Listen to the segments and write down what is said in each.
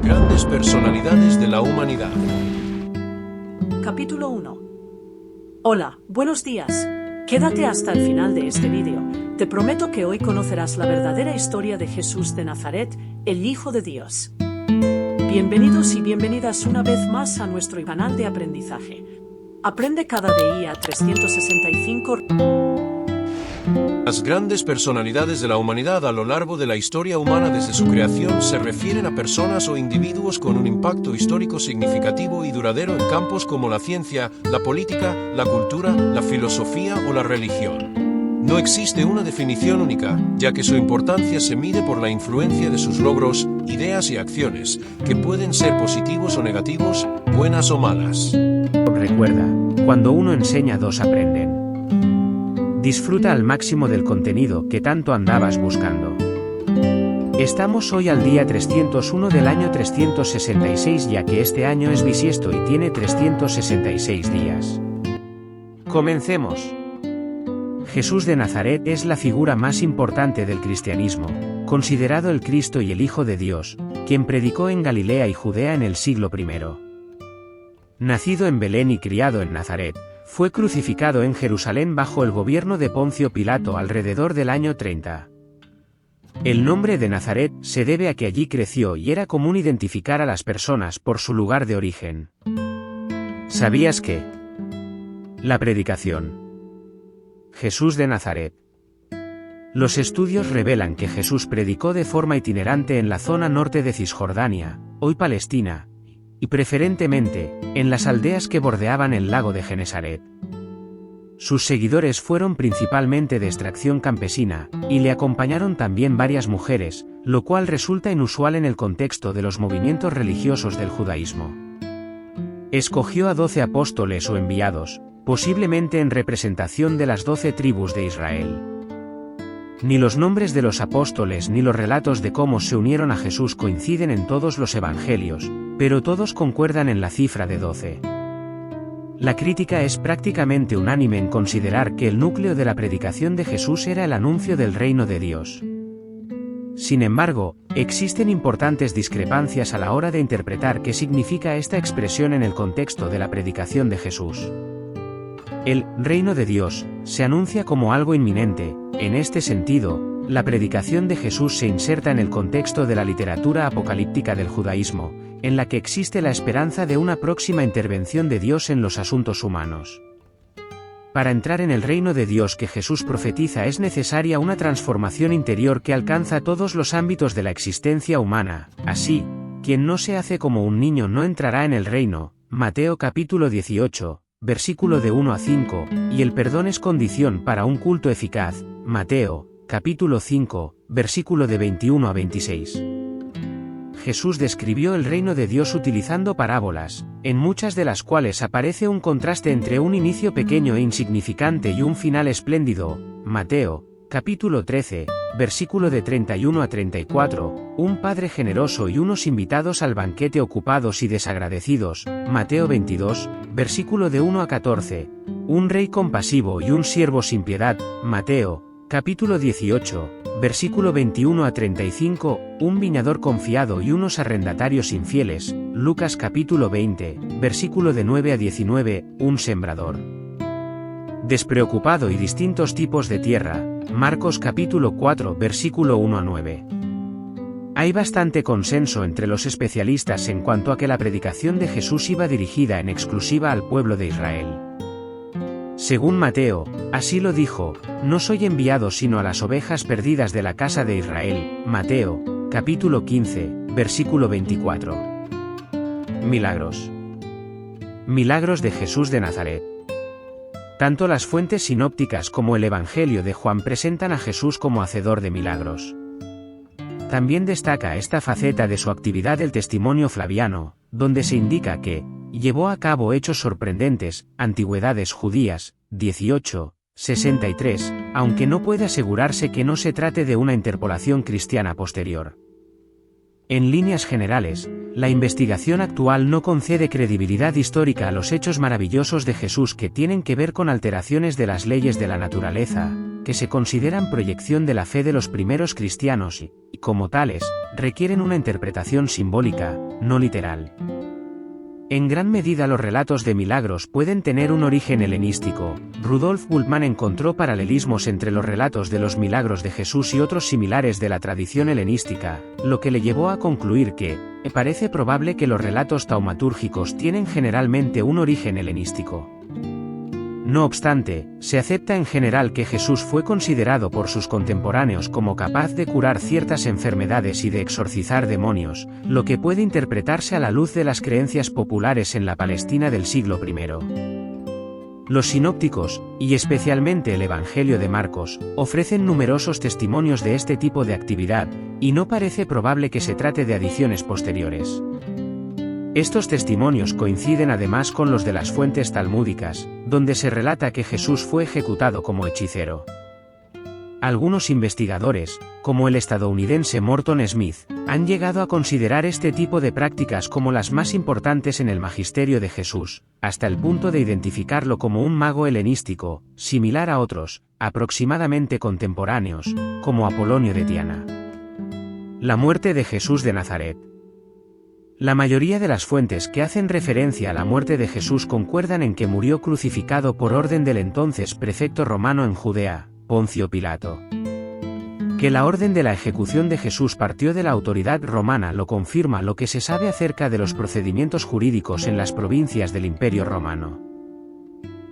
Grandes personalidades de la humanidad. Capítulo 1. Hola, buenos días. Quédate hasta el final de este vídeo. Te prometo que hoy conocerás la verdadera historia de Jesús de Nazaret, el Hijo de Dios. Bienvenidos y bienvenidas una vez más a nuestro canal de aprendizaje. Aprende cada día 365. Las grandes personalidades de la humanidad a lo largo de la historia humana desde su creación se refieren a personas o individuos con un impacto histórico significativo y duradero en campos como la ciencia, la política, la cultura, la filosofía o la religión. No existe una definición única, ya que su importancia se mide por la influencia de sus logros, ideas y acciones, que pueden ser positivos o negativos, buenas o malas. Recuerda, cuando uno enseña, dos aprenden. Disfruta al máximo del contenido que tanto andabas buscando. Estamos hoy al día 301 del año 366, ya que este año es bisiesto y tiene 366 días. Comencemos. Jesús de Nazaret es la figura más importante del cristianismo, considerado el Cristo y el Hijo de Dios, quien predicó en Galilea y Judea en el siglo I. Nacido en Belén y criado en Nazaret, fue crucificado en Jerusalén bajo el gobierno de Poncio Pilato alrededor del año 30. El nombre de Nazaret se debe a que allí creció y era común identificar a las personas por su lugar de origen. ¿Sabías que? La predicación. Jesús de Nazaret. Los estudios revelan que Jesús predicó de forma itinerante en la zona norte de Cisjordania, hoy Palestina, y preferentemente, en las aldeas que bordeaban el lago de Genesaret. Sus seguidores fueron principalmente de extracción campesina, y le acompañaron también varias mujeres, lo cual resulta inusual en el contexto de los movimientos religiosos del judaísmo. Escogió a 12 apóstoles o enviados, posiblemente en representación de las 12 tribus de Israel. Ni los nombres de los apóstoles ni los relatos de cómo se unieron a Jesús coinciden en todos los evangelios, pero todos concuerdan en la cifra de 12. La crítica es prácticamente unánime en considerar que el núcleo de la predicación de Jesús era el anuncio del reino de Dios. Sin embargo, existen importantes discrepancias a la hora de interpretar qué significa esta expresión en el contexto de la predicación de Jesús. El reino de Dios se anuncia como algo inminente. En este sentido, la predicación de Jesús se inserta en el contexto de la literatura apocalíptica del judaísmo, en la que existe la esperanza de una próxima intervención de Dios en los asuntos humanos. Para entrar en el reino de Dios que Jesús profetiza es necesaria una transformación interior que alcanza todos los ámbitos de la existencia humana. Así, quien no se hace como un niño no entrará en el reino. Mateo capítulo 18. Versículo de 1 a 5, y el perdón es condición para un culto eficaz, Mateo, capítulo 5, versículo de 21 a 26. Jesús describió el reino de Dios utilizando parábolas, en muchas de las cuales aparece un contraste entre un inicio pequeño e insignificante y un final espléndido, Mateo, capítulo 13, versículo de 31 a 34, un padre generoso y unos invitados al banquete ocupados y desagradecidos, Mateo 22, versículo de 1 a 14, un rey compasivo y un siervo sin piedad, Mateo, capítulo 18, versículo 21 a 35, un viñador confiado y unos arrendatarios infieles, Lucas capítulo 20, versículo de 9 a 19, un sembrador despreocupado y distintos tipos de tierra, Marcos capítulo 4 versículo 1 a 9. Hay bastante consenso entre los especialistas en cuanto a que la predicación de Jesús iba dirigida en exclusiva al pueblo de Israel. Según Mateo, así lo dijo, no soy enviado sino a las ovejas perdidas de la casa de Israel, Mateo, capítulo 15, versículo 24. Milagros. Milagros de Jesús de Nazaret. Tanto las fuentes sinópticas como el Evangelio de Juan presentan a Jesús como hacedor de milagros. También destaca esta faceta de su actividad el testimonio flaviano, donde se indica que llevó a cabo hechos sorprendentes, Antigüedades Judías, 18, 63, aunque no puede asegurarse que no se trate de una interpolación cristiana posterior. En líneas generales, la investigación actual no concede credibilidad histórica a los hechos maravillosos de Jesús que tienen que ver con alteraciones de las leyes de la naturaleza, que se consideran proyección de la fe de los primeros cristianos y, como tales, requieren una interpretación simbólica, no literal. En gran medida los relatos de milagros pueden tener un origen helenístico. Rudolf Bultmann encontró paralelismos entre los relatos de los milagros de Jesús y otros similares de la tradición helenística, lo que le llevó a concluir que, parece probable que los relatos taumatúrgicos tienen generalmente un origen helenístico. No obstante, se acepta en general que Jesús fue considerado por sus contemporáneos como capaz de curar ciertas enfermedades y de exorcizar demonios, lo que puede interpretarse a la luz de las creencias populares en la Palestina del siglo I. Los sinópticos, y especialmente el Evangelio de Marcos, ofrecen numerosos testimonios de este tipo de actividad, y no parece probable que se trate de adiciones posteriores. Estos testimonios coinciden además con los de las fuentes talmúdicas, donde se relata que Jesús fue ejecutado como hechicero. Algunos investigadores, como el estadounidense Morton Smith, han llegado a considerar este tipo de prácticas como las más importantes en el magisterio de Jesús, hasta el punto de identificarlo como un mago helenístico, similar a otros, aproximadamente contemporáneos, como Apolonio de Tiana. La muerte de Jesús de Nazaret. La mayoría de las fuentes que hacen referencia a la muerte de Jesús concuerdan en que murió crucificado por orden del entonces prefecto romano en Judea, Poncio Pilato. Que la orden de la ejecución de Jesús partió de la autoridad romana lo confirma lo que se sabe acerca de los procedimientos jurídicos en las provincias del Imperio Romano.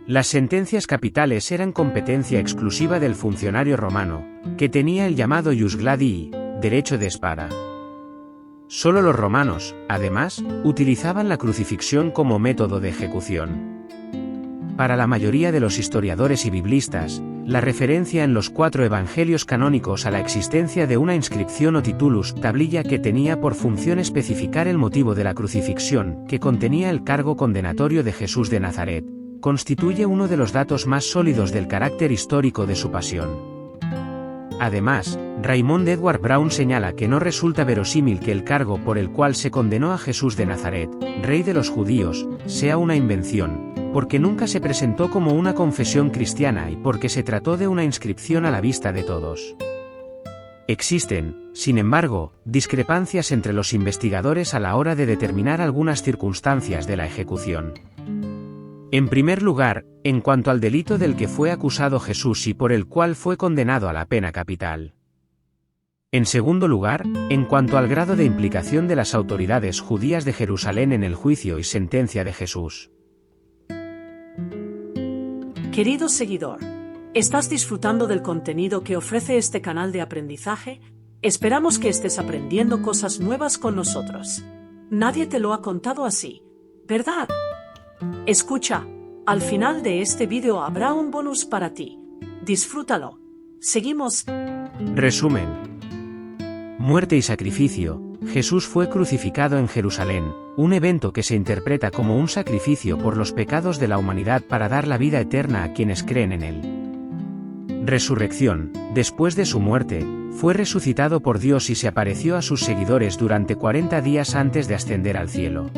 Las sentencias capitales eran competencia exclusiva del funcionario romano, que tenía el llamado ius gladii, derecho de espada. Solo los romanos, además, utilizaban la crucifixión como método de ejecución. Para la mayoría de los historiadores y biblistas, la referencia en los 4 evangelios canónicos a la existencia de una inscripción o titulus, tablilla que tenía por función especificar el motivo de la crucifixión, que contenía el cargo condenatorio de Jesús de Nazaret, constituye uno de los datos más sólidos del carácter histórico de su pasión. Además, Raymond Edward Brown señala que no resulta verosímil que el cargo por el cual se condenó a Jesús de Nazaret, rey de los judíos, sea una invención, porque nunca se presentó como una confesión cristiana y porque se trató de una inscripción a la vista de todos. Existen, sin embargo, discrepancias entre los investigadores a la hora de determinar algunas circunstancias de la ejecución. En primer lugar, en cuanto al delito del que fue acusado Jesús y por el cual fue condenado a la pena capital. En segundo lugar, en cuanto al grado de implicación de las autoridades judías de Jerusalén en el juicio y sentencia de Jesús. Querido seguidor, ¿estás disfrutando del contenido que ofrece este canal de aprendizaje? Esperamos que estés aprendiendo cosas nuevas con nosotros. Nadie te lo ha contado así, ¿verdad? Escucha, al final de este vídeo habrá un bonus para ti. Disfrútalo. Seguimos. Resumen. Muerte y sacrificio. Jesús fue crucificado en Jerusalén, un evento que se interpreta como un sacrificio por los pecados de la humanidad para dar la vida eterna a quienes creen en él. Resurrección. Después de su muerte, fue resucitado por Dios y se apareció a sus seguidores durante 40 días antes de ascender al cielo.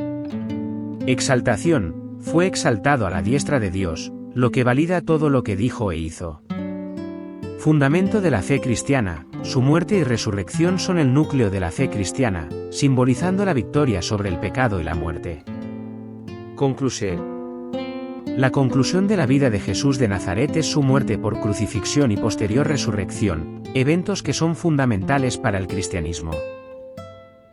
Exaltación. Fue exaltado a la diestra de Dios, lo que valida todo lo que dijo e hizo. Fundamento de la fe cristiana. Su muerte y resurrección son el núcleo de la fe cristiana, simbolizando la victoria sobre el pecado y la muerte. Conclusión. La conclusión de la vida de Jesús de Nazaret es su muerte por crucifixión y posterior resurrección, eventos que son fundamentales para el cristianismo.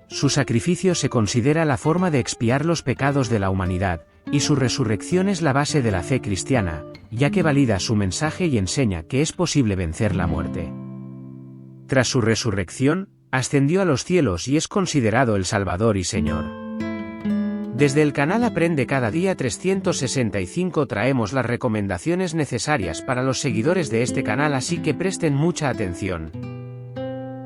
Su sacrificio se considera la forma de expiar los pecados de la humanidad, y su resurrección es la base de la fe cristiana, ya que valida su mensaje y enseña que es posible vencer la muerte. Tras su resurrección, ascendió a los cielos y es considerado el Salvador y Señor. Desde el canal Aprende Cada Día 365 traemos las recomendaciones necesarias para los seguidores de este canal, así que presten mucha atención.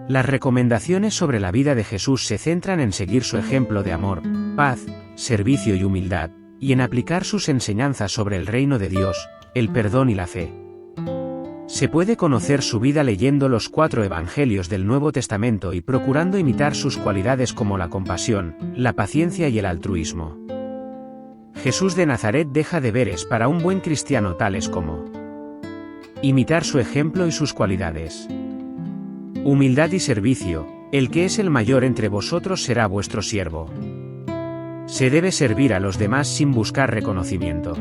Las recomendaciones sobre la vida de Jesús se centran en seguir su ejemplo de amor, paz, servicio y humildad, y en aplicar sus enseñanzas sobre el reino de Dios, el perdón y la fe. Se puede conocer su vida leyendo los 4 evangelios del Nuevo Testamento y procurando imitar sus cualidades como la compasión, la paciencia y el altruismo. Jesús de Nazaret deja deberes para un buen cristiano tales como imitar su ejemplo y sus cualidades. Humildad y servicio, el que es el mayor entre vosotros será vuestro siervo. Se debe servir a los demás sin buscar reconocimiento.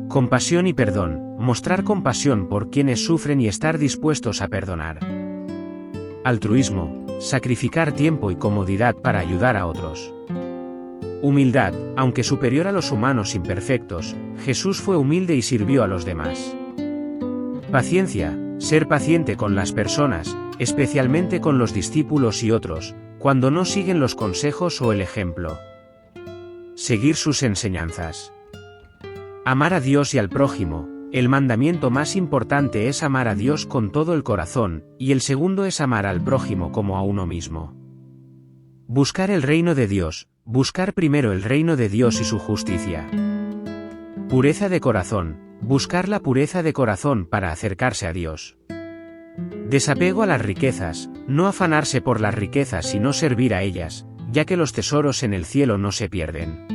Compasión y perdón, mostrar compasión por quienes sufren y estar dispuestos a perdonar. Altruismo, sacrificar tiempo y comodidad para ayudar a otros. Humildad, aunque superior a los humanos imperfectos, Jesús fue humilde y sirvió a los demás. Paciencia, ser paciente con las personas, especialmente con los discípulos y otros, cuando no siguen los consejos o el ejemplo. Seguir sus enseñanzas. Amar a Dios y al prójimo, el mandamiento más importante es amar a Dios con todo el corazón, y el segundo es amar al prójimo como a uno mismo. Buscar el reino de Dios, buscar primero el reino de Dios y su justicia. Pureza de corazón, buscar la pureza de corazón para acercarse a Dios. Desapego a las riquezas, no afanarse por las riquezas sino servir a ellas, ya que los tesoros en el cielo no se pierden.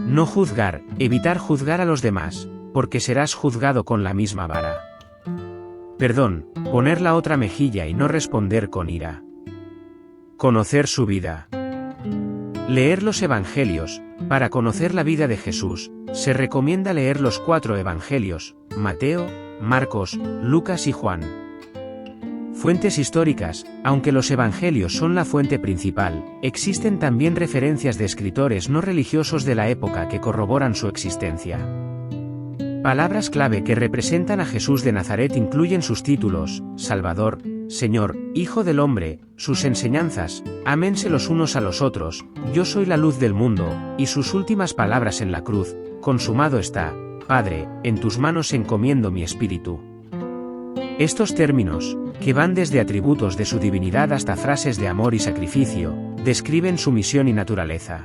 No juzgar, evitar juzgar a los demás, porque serás juzgado con la misma vara. Perdón, poner la otra mejilla y no responder con ira. Conocer su vida. Leer los Evangelios. Para conocer la vida de Jesús, se recomienda leer los 4 Evangelios, Mateo, Marcos, Lucas y Juan. Fuentes históricas. Aunque los Evangelios son la fuente principal, existen también referencias de escritores no religiosos de la época que corroboran su existencia. Palabras clave que representan a Jesús de Nazaret incluyen sus títulos: Salvador, Señor, Hijo del Hombre, sus enseñanzas, ámense los unos a los otros, yo soy la luz del mundo, y sus últimas palabras en la cruz: consumado está, Padre, en tus manos encomiendo mi espíritu. Estos términos, que van desde atributos de su divinidad hasta frases de amor y sacrificio, describen su misión y naturaleza.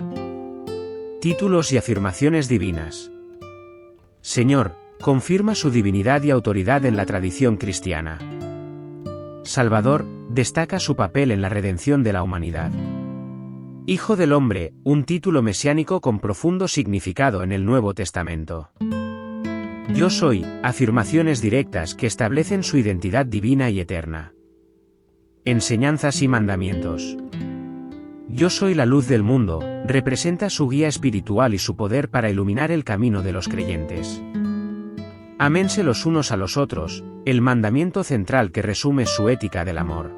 Títulos y afirmaciones divinas. Señor, confirma su divinidad y autoridad en la tradición cristiana. Salvador, destaca su papel en la redención de la humanidad. Hijo del Hombre, un título mesiánico con profundo significado en el Nuevo Testamento. Yo soy, afirmaciones directas que establecen su identidad divina y eterna. Enseñanzas y mandamientos. Yo soy la luz del mundo, representa su guía espiritual y su poder para iluminar el camino de los creyentes. Ámense los unos a los otros, el mandamiento central que resume su ética del amor.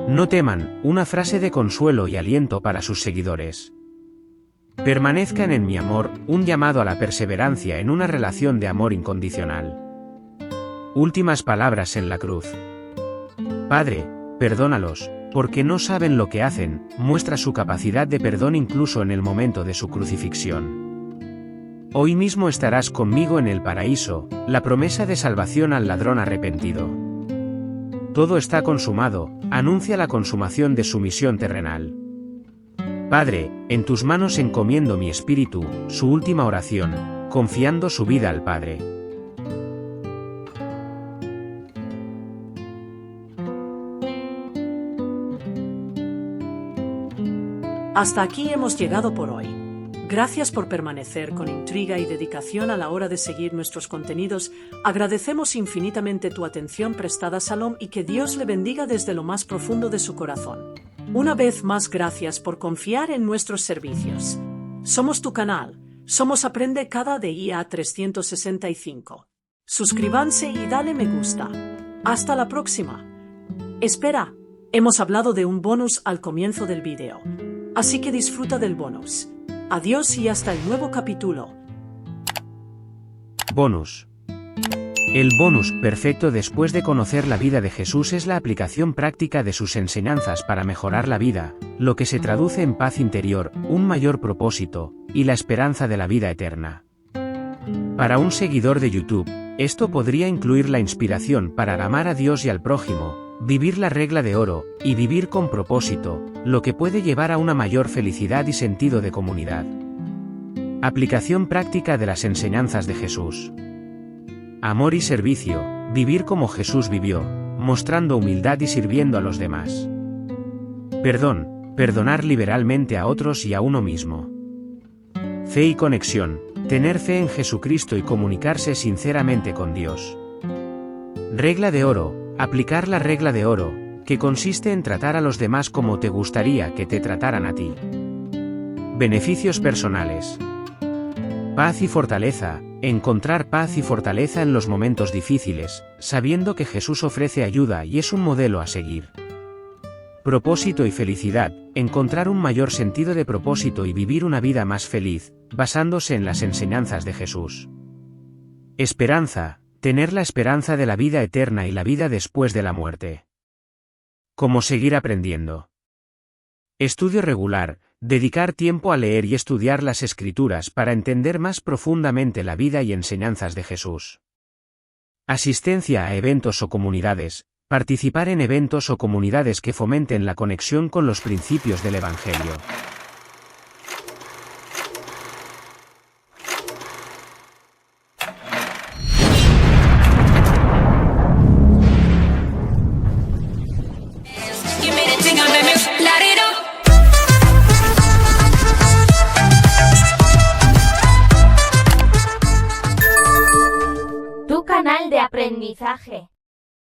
No teman, una frase de consuelo y aliento para sus seguidores. Permanezcan en mi amor, un llamado a la perseverancia en una relación de amor incondicional. Últimas palabras en la cruz. Padre, perdónalos, porque no saben lo que hacen, muestra su capacidad de perdón incluso en el momento de su crucifixión. Hoy mismo estarás conmigo en el paraíso, la promesa de salvación al ladrón arrepentido. Todo está consumado, anuncia la consumación de su misión terrenal. Padre, en tus manos encomiendo mi espíritu, su última oración, confiando su vida al Padre. Hasta aquí hemos llegado por hoy. Gracias por permanecer con intriga y dedicación a la hora de seguir nuestros contenidos. Agradecemos infinitamente tu atención prestada, Salom, y que Dios le bendiga desde lo más profundo de su corazón. Una vez más, gracias por confiar en nuestros servicios. Somos tu canal. Somos Aprende Cada Día 365. Suscríbanse y dale me gusta. Hasta la próxima. Espera, hemos hablado de un bonus al comienzo del video. Así que disfruta del bonus. Adiós y hasta el nuevo capítulo. Bonus. El bonus perfecto después de conocer la vida de Jesús es la aplicación práctica de sus enseñanzas para mejorar la vida, lo que se traduce en paz interior, un mayor propósito, y la esperanza de la vida eterna. Para un seguidor de YouTube, esto podría incluir la inspiración para amar a Dios y al prójimo, vivir la regla de oro, y vivir con propósito, lo que puede llevar a una mayor felicidad y sentido de comunidad. Aplicación práctica de las enseñanzas de Jesús. Amor y servicio, vivir como Jesús vivió, mostrando humildad y sirviendo a los demás. Perdón, perdonar liberalmente a otros y a uno mismo. Fe y conexión, tener fe en Jesucristo y comunicarse sinceramente con Dios. Regla de oro, aplicar la regla de oro, que consiste en tratar a los demás como te gustaría que te trataran a ti. Beneficios personales. Paz y fortaleza, encontrar paz y fortaleza en los momentos difíciles, sabiendo que Jesús ofrece ayuda y es un modelo a seguir. Propósito y felicidad, encontrar un mayor sentido de propósito y vivir una vida más feliz, basándose en las enseñanzas de Jesús. Esperanza, tener la esperanza de la vida eterna y la vida después de la muerte. Cómo seguir aprendiendo. Estudio regular, dedicar tiempo a leer y estudiar las Escrituras para entender más profundamente la vida y enseñanzas de Jesús. Asistencia a eventos o comunidades, participar en eventos o comunidades que fomenten la conexión con los principios del Evangelio. Tu canal de aprendizaje.